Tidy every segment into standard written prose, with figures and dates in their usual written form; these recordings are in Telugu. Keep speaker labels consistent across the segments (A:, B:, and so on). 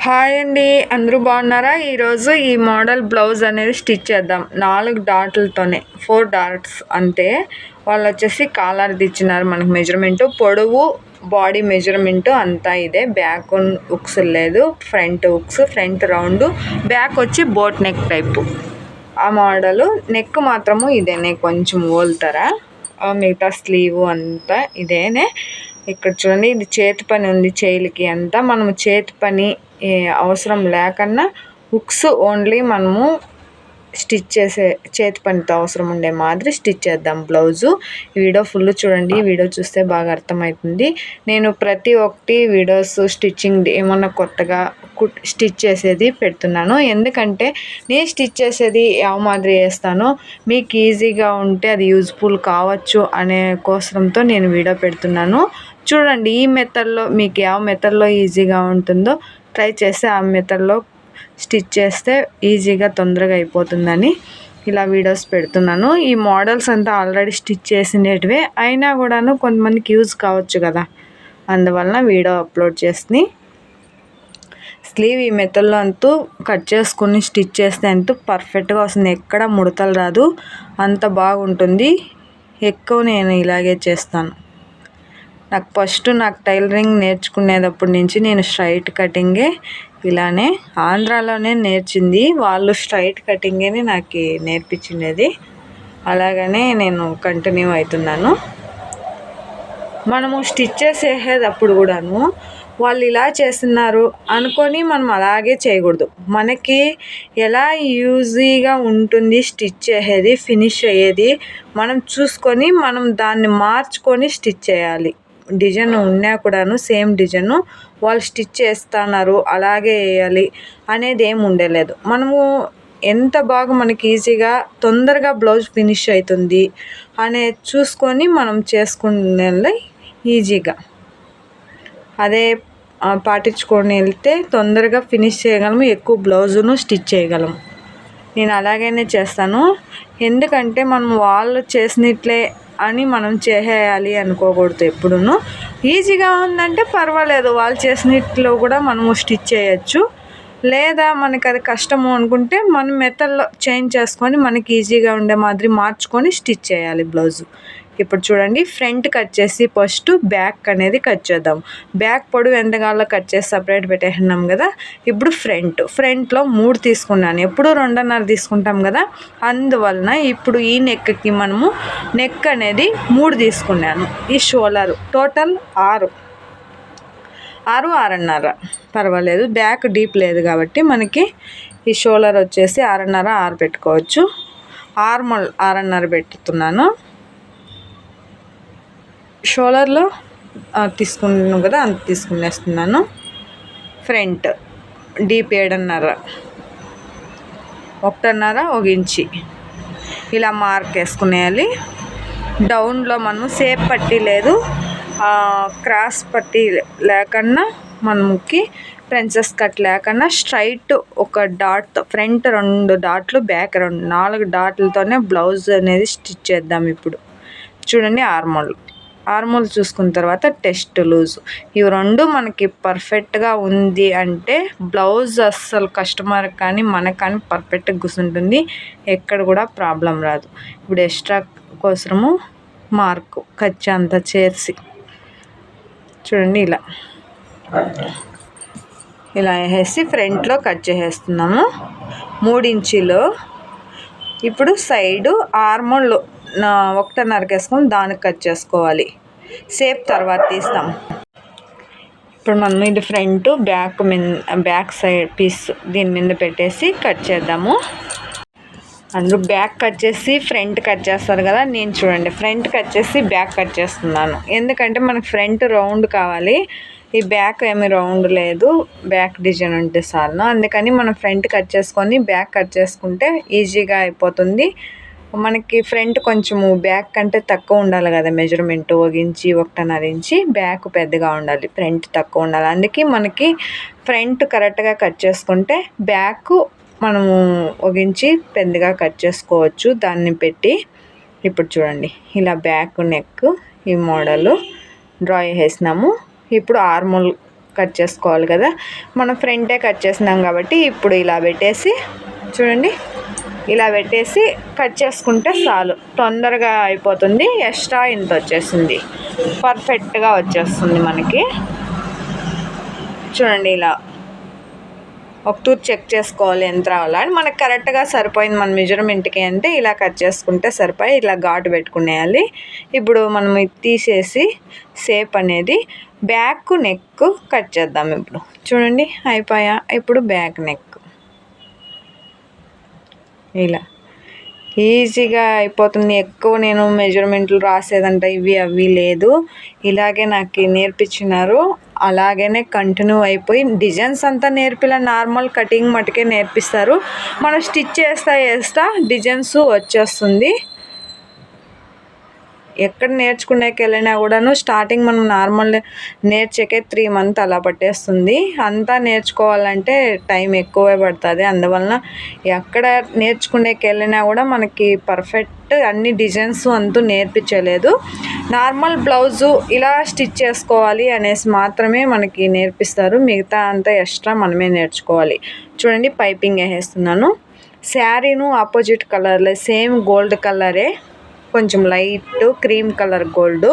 A: హాయ్ అండి, అందరూ బాగున్నారా? ఈరోజు ఈ మోడల్ బ్లౌజ్ అనేది స్టిచ్ చేద్దాం. 4 డాట్లతోనే 4 డాట్స్ అంటే వాళ్ళు వచ్చేసి కాలర్ది ఇచ్చినారు మనకు మెజర్మెంట్. పొడవు బాడీ మెజర్మెంట్ అంతా ఇదే. బ్యాక్ ఉక్స్ లేదు, ఫ్రంట్ ఉక్స్, ఫ్రంట్ రౌండ్, బ్యాక్ వచ్చి బోట్ నెక్ టైపు ఆ మోడలు. నెక్ మాత్రము ఇదేనే, కొంచెం ఓల్తారా. మిగతా స్లీవ్ అంతా ఇదేనే. ఇక్కడ చూడండి, ఇది చేతి పని ఉంది. చేయిలకి అంతా మనము చేతి పని అవసరం లేకన్నా హుక్స్ ఓన్లీ మనము స్టిచ్ చేసే చేతి పనితో అవసరం ఉండే మాదిరి స్టిచ్ చేద్దాం బ్లౌజు. వీడియో ఫుల్ చూడండి, వీడియో చూస్తే బాగా అర్థమవుతుంది. నేను ప్రతి ఒక్కటి వీడియోస్ స్టిచ్చింగ్ ఏమన్నా కొత్తగా స్టిచ్ చేసేది పెడుతున్నాను. ఎందుకంటే నేను స్టిచ్ చేసేది ಯಾವ మాదిరి వేస్తానో మీకు ఈజీగా ఉంటే అది యూజ్ఫుల్ కావచ్చు అనే కోసంతో నేను వీడియో పెడుతున్నాను. చూడండి, ఈ మెథడ్లో మీకు ಯಾವ మెథడ్లో ఈజీగా ఉంటుందో ట్రై చేస్తే ఆ మెథడ్లో స్టిచ్ చేస్తే ఈజీగా తొందరగా అయిపోతుందని ఇలా వీడియోస్ పెడుతున్నాను. ఈ మోడల్స్ అంతా ఆల్రెడీ స్టిచ్ చేసినటివే అయినా కూడాను కొంతమందికి యూజ్ కావచ్చు కదా, అందువలన వీడియో అప్లోడ్ చేసి. స్లీవ్ ఈ మెథడ్లో అంతా కట్ చేసుకుని స్టిచ్ చేస్తే అంతా పర్ఫెక్ట్గా వస్తుంది. ఎక్కడ ముడతలు రాదు, అంత బాగుంటుంది. ఎక్కువ నేను ఇలాగే చేస్తాను. నాకు టైలరింగ్ నేర్చుకునేటప్పటి నుంచి నేను స్ట్రైట్ కటింగే ఇలానే ఆంధ్రాలోనే నేర్చింది. వాళ్ళు స్ట్రైట్ కటింగే నాకు నేర్పించినది. అలాగనే నేను కంటిన్యూ అవుతున్నాను. మనము స్టిచ్ చేసేటప్పుడు కూడాను వాళ్ళు ఇలా చేస్తున్నారు అనుకొని మనం అలాగే చేయకూడదు. మనకి ఎలా ఈజీగా ఉంటుంది స్టిచ్ చేసేది, ఫినిష్ అయ్యేది మనం చూసుకొని మనం దాన్ని మార్చుకొని స్టిచ్ చేయాలి. డిజైన్ ఉన్నా కూడాను సేమ్ డిజైను వాళ్ళు స్టిచ్ చేస్తున్నారు అలాగే వేయాలి అనేది ఏమి ఉండలేదు. మనము ఎంత బాగా మనకి ఈజీగా తొందరగా బ్లౌజ్ ఫినిష్ అవుతుంది అనేది చూసుకొని మనం చేసుకునే ఈజీగా అదే పాటించుకొని వెళ్తే తొందరగా ఫినిష్ చేయగలము, ఎక్కువ బ్లౌజును స్టిచ్ చేయగలము. నేను అలాగనే చేస్తాను. ఎందుకంటే మనం వాళ్ళు చేసినట్లే అని మనం చేసేయాలి అనుకోకూడదు. ఎప్పుడూ ఈజీగా ఉందంటే పర్వాలేదు, వాళ్ళు చేసినట్లో కూడా మనము స్టిచ్ చేయొచ్చు. లేదా మనకి అది కష్టము అనుకుంటే మనం మెథడ్లో చేంజ్ చేసుకొని మనకి ఈజీగా ఉండే మాదిరి మార్చుకొని స్టిచ్ చేయాలి బ్లౌజు. ఇప్పుడు చూడండి, ఫ్రంట్ కట్ చేసి ఫస్ట్ బ్యాక్ అనేది కట్ చేద్దాం. బ్యాక్ పొడవు ఎంతగాలో కట్ చేసి సపరేట్ పెట్టేసినాం కదా. ఇప్పుడు ఫ్రంట్లో 3 తీసుకున్నాను. ఎప్పుడు 2.5 తీసుకుంటాం కదా, అందువలన ఇప్పుడు ఈ నెక్కి మనము నెక్ అనేది 3 తీసుకున్నాను. ఈ షోల్డర్ టోటల్ 6.5 పర్వాలేదు, బ్యాక్ డీప్ లేదు కాబట్టి మనకి ఈ షోల్డర్ వచ్చేసి 6.5 పెట్టుకోవచ్చు. ఆర్మల్ 6.5 పెట్టుతున్నాను. షోల్డర్లో తీసుకున్నాను కదా, అంత తీసుకునేస్తున్నాను. ఫ్రంట్ డీప్ 7.5, 1.5 ఇంచి ఇలా మార్క్ వేసుకునేయాలి. డౌన్లో మనం సేప్ పట్టీ లేదు, క్రాస్ పట్టీ లేకన్నా మనకి ప్రిన్సెస్ కట్ లేకన్నా స్ట్రైట్ ఒక డాట్, ఫ్రంట్ 2 డాట్లు, బ్యాక్ 4 డాట్లతోనే బ్లౌజ్ అనేది స్టిచ్ చేద్దాం. ఇప్పుడు చూడండి, ఆర్మోల్ చూసుకున్న తర్వాత టెస్ట్ లూజ్, ఇవి 2 మనకి పర్ఫెక్ట్గా ఉంది అంటే బ్లౌజ్ అస్సలు కస్టమర్ కానీ మనకు కానీ పర్ఫెక్ట్గా కూర్చుంటుంది, ఎక్కడ కూడా ప్రాబ్లం రాదు. ఇప్పుడు ఎక్స్ట్రా కోసము మార్కు ఖర్చు అంతా చేసి చూడండి, ఇలా వేసి ఫ్రంట్లో కట్ చేసేస్తున్నాము 3 ఇంచీలు. ఇప్పుడు సైడు ఆర్మోల్ 1.5 వేసుకొని దానికి కట్ చేసుకోవాలి. సేప్ తర్వాత తీస్తాం. ఇప్పుడు మనం ఇది ఫ్రంట్ బ్యాక్ సైడ్ పీస్ దీని మీద పెట్టేసి కట్ చేద్దాము. అందరూ బ్యాక్ కట్ చేసి ఫ్రంట్ కట్ చేస్తారు కదా, నేను చూడండి ఫ్రంట్ కట్ చేసి బ్యాక్ కట్ చేస్తున్నాను. ఎందుకంటే మనకు ఫ్రంట్ రౌండ్ కావాలి, ఈ బ్యాక్ ఏమి రౌండ్ లేదు, బ్యాక్ డిజైన్ ఉంటే చాలు. అందుకని మనం ఫ్రంట్ కట్ చేసుకొని బ్యాక్ కట్ చేసుకుంటే ఈజీగా అయిపోతుంది. మనకి ఫ్రంట్ కొంచెము బ్యాక్ కంటే తక్కువ ఉండాలి కదా మెజర్మెంట్, 1 ఇంచి 1.5 ఇంచి, బ్యాక్ పెద్దగా ఉండాలి, ఫ్రంట్ తక్కువ ఉండాలి. అందుకే మనకి ఫ్రంట్ కరెక్ట్గా కట్ చేసుకుంటే బ్యాక్ మనము 1 ఇంచి పెద్దగా కట్ చేసుకోవచ్చు దాన్ని పెట్టి. ఇప్పుడు చూడండి, ఇలా బ్యాక్ నెక్ ఈ మోడల్ డ్రా చేసినాము. ఇప్పుడు ఆర్మోల్ కట్ చేసుకోవాలి కదా. మనం ఫ్రంటే కట్ చేసినాం కాబట్టి ఇప్పుడు ఇలా పెట్టేసి చూడండి, ఇలా పెట్టేసి కట్ చేసుకుంటే చాలు, తొందరగా అయిపోతుంది. ఎక్స్ట్రా ఇంత వచ్చేసింది, పర్ఫెక్ట్గా వచ్చేస్తుంది మనకి. చూడండి, ఇలా ఒక తూర్ చెక్ చేసుకోవాలి ఎంత రావాలా అని. మనకు కరెక్ట్గా సరిపోయింది మన మెజర్మెంట్కి అంటే ఇలా కట్ చేసుకుంటే సరిపోయి ఇలా ఘాటు పెట్టుకునేయాలి. ఇప్పుడు మనం ఇది తీసేసి షేప్ అనేది బ్యాక్ నెక్ కట్ చేద్దాం. ఇప్పుడు చూడండి అయిపోయా. ఇప్పుడు బ్యాక్ నెక్ ఇలా ఈజీగా అయిపోతుంది. ఎక్కువ నేను మెజర్మెంట్లు రాసేదంట ఇవి అవి లేదు, ఇలాగే నాకు నేర్పించినారు. అలాగనే కంటిన్యూ అయిపోయి డిజైన్స్ అంతా నేర్పిలా, నార్మల్ కటింగ్ మటుకే నేర్పిస్తారు. మనం స్టిచ్ చేస్తా డిజైన్స్ వచ్చేస్తుంది. ఎక్కడ నేర్చుకునేకి వెళ్ళినా కూడాను స్టార్టింగ్ మనం నార్మల్ నేర్చేకే 3 months అలా పట్టేస్తుంది. అంతా నేర్చుకోవాలంటే టైం ఎక్కువే పడుతుంది. అందువలన ఎక్కడ నేర్చుకునేకి వెళ్ళినా కూడా మనకి పర్ఫెక్ట్ అన్ని డిజైన్స్ అంతూ నేర్పించలేదు. నార్మల్ బ్లౌజు ఇలా స్టిచ్ చేసుకోవాలి అనేసి మాత్రమే మనకి నేర్పిస్తారు. మిగతా అంతా ఎక్స్ట్రా మనమే నేర్చుకోవాలి. చూడండి పైపింగ్ వేసేస్తున్నాను. శారీను ఆపోజిట్ కలర్లే, సేమ్ గోల్డ్ కలరే, కొంచెం లైట్ క్రీమ్ కలర్ గోల్డ్.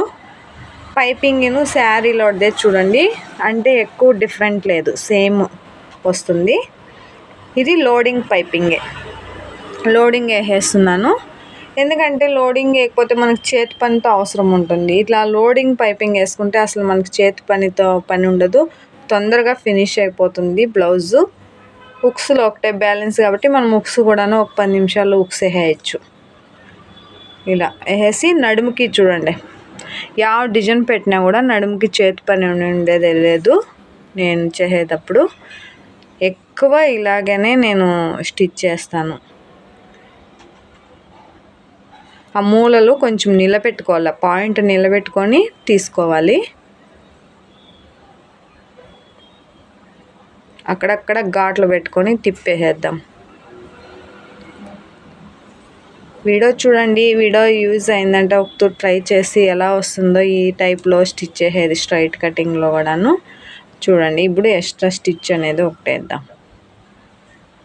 A: పైపింగ్ను శారీలోదే చూడండి, అంటే ఎక్కువ డిఫరెంట్ లేదు, సేమ్ వస్తుంది. ఇది లోడింగ్ పైపింగే, లోడింగ్ వేసేస్తున్నాను. ఎందుకంటే లోడింగ్ వేయకపోతే మనకు చేతి పనితో అవసరం ఉంటుంది. ఇట్లా లోడింగ్ పైపింగ్ వేసుకుంటే అసలు మనకు చేతి పనితో పని ఉండదు, తొందరగా ఫినిష్ అయిపోతుంది బ్లౌజు. హుక్స్లో ఒకటే బ్యాలెన్స్ కాబట్టి మనం హుక్స్ కూడాను ఒక 10 నిమిషాల్లో హుక్స్ వేసేయచ్చు. ఇలా వేసి నడుముకి చూడండి, ಯಾವ డిజైన్ పెట్టినా కూడా నడుముకి చేతి పని ఉండేది లేదు. నేను చేసేటప్పుడు ఎక్కువ ఇలాగనే నేను స్టిచ్ చేస్తాను. ఆ మూలలు కొంచెం నిలబెట్టుకోవాలి, పాయింట్ నిలబెట్టుకొని తీసుకోవాలి. అక్కడక్కడ ఘాట్లు పెట్టుకొని తిప్పేసేద్దాం. వీడియో చూడండి, వీడియో యూజ్ అయిందంటే ఒకటి ట్రై చేసి ఎలా వస్తుందో ఈ టైప్లో స్టిచ్ చేసేది స్ట్రైట్ కటింగ్లో కూడాను చూడండి. ఇప్పుడు ఎక్స్ట్రా స్టిచ్ అనేది ఒకటేద్దాం.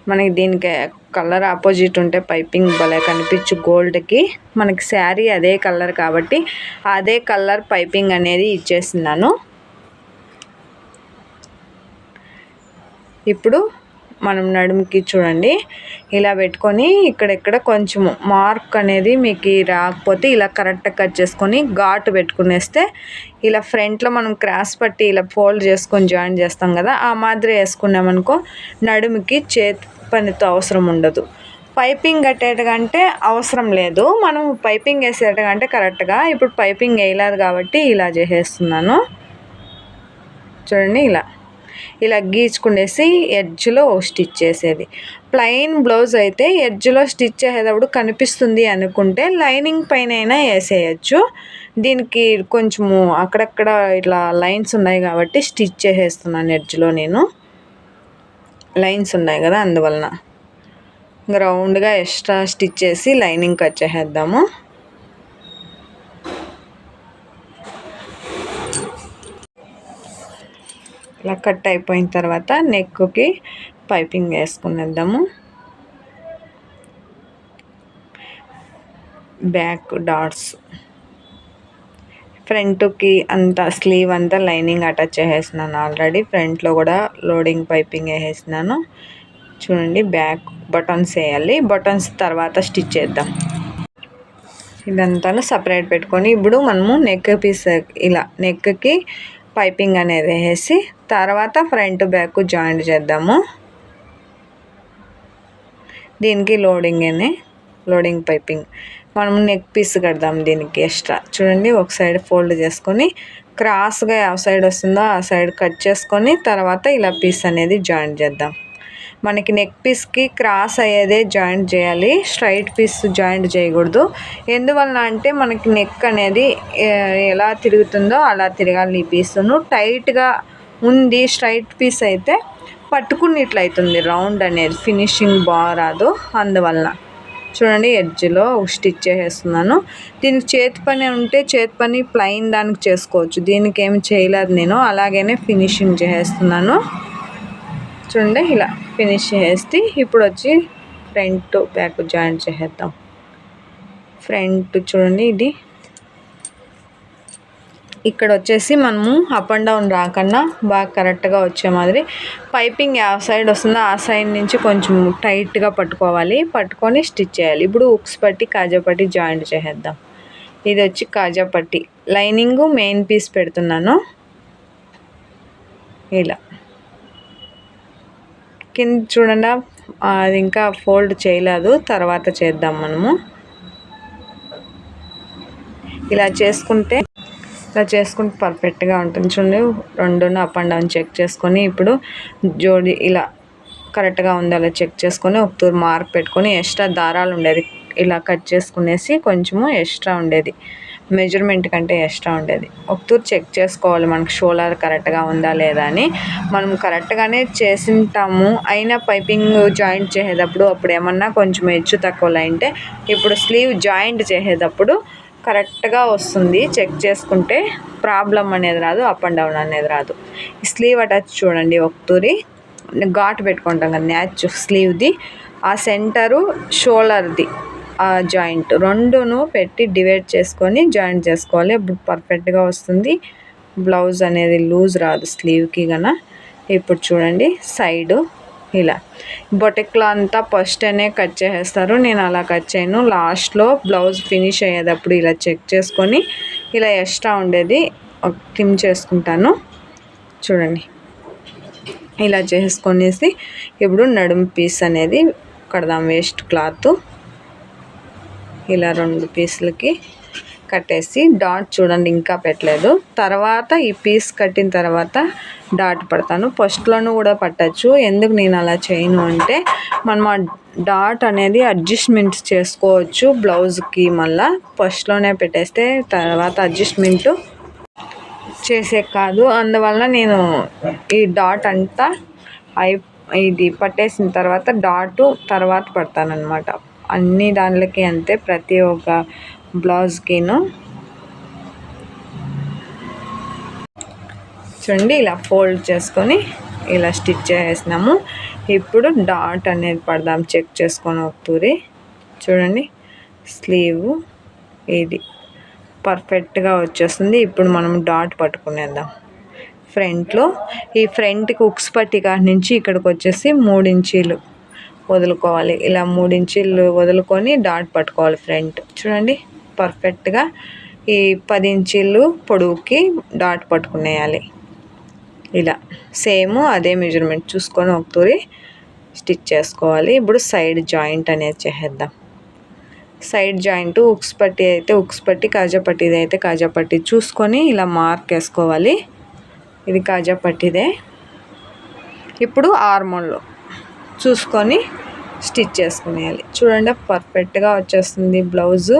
A: మనకి దీనికి కలర్ ఆపోజిట్ ఉంటే పైపింగ్ భలే కనిపించు గోల్డ్కి. మనకి శారీ అదే కలర్ కాబట్టి అదే కలర్ పైపింగ్ అనేది ఇచ్చేస్తున్నాను. ఇప్పుడు మనం నడుముకి చూడండి ఇలా పెట్టుకొని ఇక్కడెక్కడ కొంచెం మార్క్ అనేది మీకు రాకపోతే ఇలా కరెక్ట్గా కట్ చేసుకొని ఘాటు పెట్టుకునేస్తే ఇలా ఫ్రంట్లో మనం క్రాస్ పట్టి ఇలా ఫోల్డ్ చేసుకొని జాయిన్ చేస్తాం కదా, ఆ మాదిరి వేసుకున్నామనుకో నడుముకి చేతి పనితో అవసరం ఉండదు. పైపింగ్ కట్టేటకంటే అవసరం లేదు, మనం పైపింగ్ వేసేటకంటే కరెక్ట్గా. ఇప్పుడు పైపింగ్ వేయలేదు కాబట్టి ఇలా చేసేస్తున్నాను. చూడండి ఇలా గీచుకునేసి ఎడ్జ్లో స్టిచ్ చేసేది. ప్లెయిన్ బ్లౌజ్ అయితే ఎడ్జ్లో స్టిచ్ చేసేటప్పుడు కనిపిస్తుంది అనుకుంటే లైనింగ్ పైన అయినా వేసేయచ్చు. దీనికి కొంచెము అక్కడక్కడ ఇట్లా లైన్స్ ఉన్నాయి కాబట్టి స్టిచ్ చేసేస్తున్నాను ఎడ్జ్లో. నేను లైన్స్ ఉన్నాయి కదా అందువలన రౌండ్గా ఎక్స్ట్రా స్టిచ్ చేసి లైనింగ్ కట్ చేసేద్దాము. ఇలా కట్ అయిపోయిన తర్వాత నెక్కి పైపింగ్ వేసుకునేద్దాము. బ్యాక్ డాట్స్, ఫ్రంట్కి అంతా స్లీవ్ అంతా లైనింగ్ అటాచ్ చేసేసినాను ఆల్రెడీ. ఫ్రంట్లో కూడా లోడింగ్ పైపింగ్ వేసేసినాను. చూడండి బ్యాక్ బటన్స్ వేయాలి, బటన్స్ తర్వాత స్టిచ్ చేద్దాం. ఇదంతా సపరేట్ పెట్టుకొని ఇప్పుడు మనము నెక్ పీస్ ఇలా నెక్కి పైపింగ్ అనేది వేసి తర్వాత ఫ్రంట్ బ్యాక్ జాయింట్ చేద్దాము. దీనికి లోడింగ్ పైపింగ్ మనం నెక్ పీస్ కడదాం దీనికి ఎక్స్ట్రా. చూడండి ఒక సైడ్ ఫోల్డ్ చేసుకొని క్రాస్గా ఆ సైడ్ వస్తుందో ఆ సైడ్ కట్ చేసుకొని తర్వాత ఇలా పీస్ అనేది జాయింట్ చేద్దాం. మనకి నెక్ పీస్కి క్రాస్ అయ్యేదే జాయింట్ చేయాలి, స్ట్రైట్ పీస్ జాయింట్ చేయకూడదు. ఎందువలన అంటే మనకి నెక్ అనేది ఎలా తిరుగుతుందో అలా తిరగాలి. ఈ పీసును టైట్గా ఉంది స్ట్రైట్ పీస్ అయితే పట్టుకున్నట్లయితుంది, రౌండ్ అనేది ఫినిషింగ్ బాగా రాదు. అందువలన చూడండి ఎడ్జ్లో స్టిచ్ చేసేస్తున్నాను. దీనికి చేతి పని ఉంటే చేతి పని ప్లెయిన్ దానికి చేసుకోవచ్చు. దీనికి ఏమి చేయలేదు నేను, అలాగనే ఫినిషింగ్ చేసేస్తున్నాను. చూడండి ఇలా ఫినిష్ చేసేసి ఇప్పుడు వచ్చి ఫ్రంట్ బ్యాక్ జాయింట్ చేసేద్దాం. ఫ్రంట్ చూడండి ఇది ఇక్కడ వచ్చేసి మనము అప్ అండ్ డౌన్ రాకుండా బాగా కరెక్ట్గా వచ్చే మాదిరి పైపింగ్ ఆ సైడ్ వస్తుందో ఆ సైడ్ నుంచి కొంచెం టైట్గా పట్టుకోవాలి, పట్టుకొని స్టిచ్ చేయాలి. ఇప్పుడు ఉక్స్ పట్టి కాజా పట్టి జాయింట్ చేసేద్దాం. ఇది వచ్చి కాజా పట్టి లైనింగ్ మెయిన్ పీస్ పెడుతున్నాను. ఇలా కింద చూడండి అది ఇంకా ఫోల్డ్ చేయలేదు, తర్వాత చేద్దాం మనము. ఇలా చేసుకుంటే పర్ఫెక్ట్గా ఉంటుంది. చూడండి రెండును అప్ అండ్ డౌన్ చెక్ చేసుకొని ఇప్పుడు జోడి ఇలా కరెక్ట్గా ఉందో అలా చెక్ చేసుకొని ఒక తూరు మార్క్ పెట్టుకొని ఎక్స్ట్రా దారాలు ఉండేది ఇలా కట్ చేసుకునేసి కొంచెము ఎక్స్ట్రా ఉండేది మెజర్మెంట్ కంటే ఎక్స్ట్రా ఉండేది ఒక తూరు చెక్ చేసుకోవాలి మనకు షోల్డర్ కరెక్ట్గా ఉందా లేదా అని. మనం కరెక్ట్గానే చేసింటాము, అయినా పైపింగ్ జాయింట్ చేసేటప్పుడు అప్పుడు ఏమన్నా కొంచెం హెచ్చు తక్కువలు అంటే ఇప్పుడు స్లీవ్ జాయింట్ చేసేటప్పుడు కరెక్ట్గా వస్తుంది. చెక్ చేసుకుంటే ప్రాబ్లం అనేది రాదు, అప్ అండ్ డౌన్ అనేది రాదు. స్లీవ్ అటాచ్ చూడండి ఒక తూరి ఘాటు పెట్టుకుంటాం కదా న్యాచ్ స్లీవ్ది, ఆ సెంటరు షోల్డర్ది ఆ జాయింట్ రెండును పెట్టి డివైడ్ చేసుకొని జాయింట్ చేసుకోవాలి. అప్పుడు పర్ఫెక్ట్గా వస్తుంది. బ్లౌజ్ అనేది లూజ్ రాదు స్లీవ్కి గన. ఇప్పుడు చూడండి సైడు ఇలా బొటిక్లో అంతా ఫస్ట్నే కట్ చేసేస్తారు, నేను అలా కట్ చేయను. లాస్ట్లో బ్లౌజ్ ఫినిష్ అయ్యేటప్పుడు ఇలా చెక్ చేసుకొని ఇలా ఎక్స్ట్రా ఉండేది ట్రిమ్ చేసుకుంటాను. చూడండి ఇలా చేసుకొనేసి ఇప్పుడు నడుము పీస్ అనేది కడదాం. వేస్ట్ క్లాత్ ఇలా 2 పీసులకి కట్టేసి డాట్ చూడండి ఇంకా పెట్టలేదు. తర్వాత ఈ పీస్ కట్టిన తర్వాత డాట్ పడతాను. ఫస్ట్లోనూ కూడా పట్టచ్చు. ఎందుకు నేను అలా చేయను అంటే మనం ఆ డాట్ అనేది అడ్జస్ట్మెంట్స్ చేసుకోవచ్చు బ్లౌజ్కి. మళ్ళీ ఫస్ట్లోనే పెట్టేస్తే తర్వాత అడ్జస్ట్మెంటు చేసే కాదు. అందువల్ల నేను ఈ డాట్ అంతా ఇది పట్టేసిన తర్వాత డాటు తర్వాత పడతానన్నమాట. అన్ని దానిలకి అంతే, ప్రతి ఒక్క బ్లౌజ్కిను. చూడండి ఇలా ఫోల్డ్ చేసుకొని ఇలా స్టిచ్ చేసేసినాము. ఇప్పుడు డాట్ అనేది పడదాం చెక్ చేసుకొని ఒక తూరి. చూడండి స్లీవ్ ఇది పర్ఫెక్ట్గా వచ్చేస్తుంది. ఇప్పుడు మనం డాట్ పట్టుకునేద్దాం ఫ్రంట్లో. ఈ ఫ్రంట్కి ఉక్స్ పట్టి కాడి నుంచి ఇక్కడికి వచ్చేసి 3 ఇంచీలు వదులుకోవాలి. ఇలా 3 ఇంచీలు వదులుకొని డాట్ పట్టుకోవాలి ఫ్రంట్. చూడండి పర్ఫెక్ట్గా ఈ 10 ఇంచీలు పొడవుకి డాట్ పట్టుకునేయాలి. ఇలా సేమ్ అదే మెజర్మెంట్ చూసుకొని ఒక తూరి స్టిచ్ చేసుకోవాలి. ఇప్పుడు సైడ్ జాయింట్ అనేది చేసేద్దాం. సైడ్ జాయింట్ ఉక్స్ పట్టి అయితే ఉక్స్ పట్టి, కాజా పట్టిది అయితే కాజా పట్టి చూసుకొని ఇలా మార్క్ వేసుకోవాలి. ఇది కాజా పట్టిదే. ఇప్పుడు ఆర్మోల్లో చూసుకొని స్టిచ్ చేసుకునేయాలి. చూడండి పర్ఫెక్ట్గా వచ్చేస్తుంది బ్లౌజు.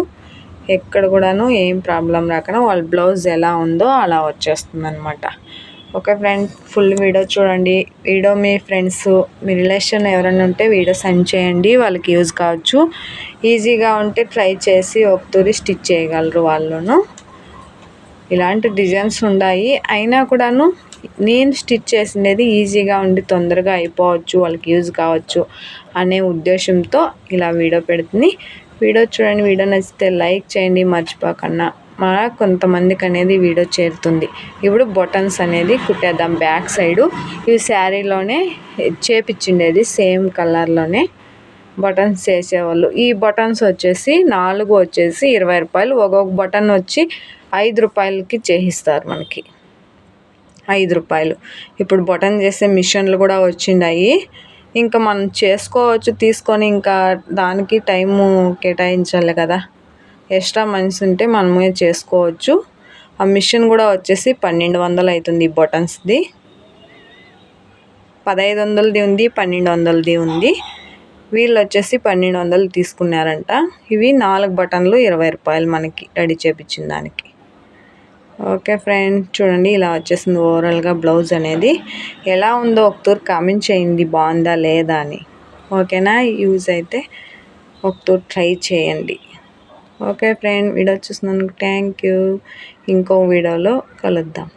A: ఎక్కడ కూడాను ఏం ప్రాబ్లం రాకుండా వాళ్ళ బ్లౌజ్ ఎలా ఉందో అలా వచ్చేస్తుంది అనమాట. ఓకే ఫ్రెండ్, ఫుల్ వీడియో చూడండి. వీడియో మీ ఫ్రెండ్స్ మీ రిలేషన్ ఎవరైనా ఉంటే వీడియో సెండ్ చేయండి, వాళ్ళకి యూజ్ కావచ్చు. ఈజీగా ఉంటే ట్రై చేసి ఒక తూరి స్టిచ్ చేయగలరు వాళ్ళను. ఇలాంటి డిజైన్స్ ఉన్నాయి, అయినా కూడాను నేను స్టిచ్ చేసినది ఈజీగా ఉండి తొందరగా అయిపోవచ్చు, వాళ్ళకి యూజ్ కావచ్చు అనే ఉద్దేశంతో ఇలా వీడియో పెడుతుంది. వీడియో చూడండి. వీడియో నచ్చితే లైక్ చేయండి మర్చిపోకన్నా. మన కొంతమందికి అనేది వీడియో చేరుతుంది. ఇప్పుడు బటన్స్ అనేది కుట్టేద్దాం బ్యాక్ సైడు. ఇవి శారీలోనే చేపించిండేది సేమ్ కలర్లోనే బటన్స్ చేసేవాళ్ళు. ఈ బటన్స్ వచ్చేసి 4 వచ్చేసి 20 రూపాయలు. ఒక్కొక్క బటన్ వచ్చి 5 రూపాయలకి చేయిస్తారు మనకి, 5 రూపాయలు. ఇప్పుడు బటన్ చేసే మిషన్లు కూడా వచ్చిండాయి. ఇంకా మనం చేసుకోవచ్చు తీసుకొని, ఇంకా దానికి టైము కేటాయించాలి కదా. ఎక్స్ట్రా మనిషి ఉంటే మనమే చేసుకోవచ్చు. ఆ మిషన్ కూడా వచ్చేసి 1200 అవుతుంది. ఈ బటన్స్ది 1500ది ఉంది, 1200ది ఉంది. వీళ్ళు వచ్చేసి 1200 తీసుకున్నారంట. ఇవి 4 బటన్లు 20 రూపాయలు మనకి రెడీ చేయించిన దానికి. ఓకే ఫ్రెండ్, చూడండి ఇలా వచ్చేసింది ఓవరాల్గా బ్లౌజ్ అనేది. ఎలా ఉందో ఒకతూరు కామెంట్ చేయండి, బాగుందా లేదా అని. ఓకేనా? యూజ్ అయితే ఒకసారి ట్రై చేయండి. ఓకే ఫ్రెండ్, వీడియో చూసినందుకు థ్యాంక్ యూ. ఇంకో వీడియోలో కలుద్దాం.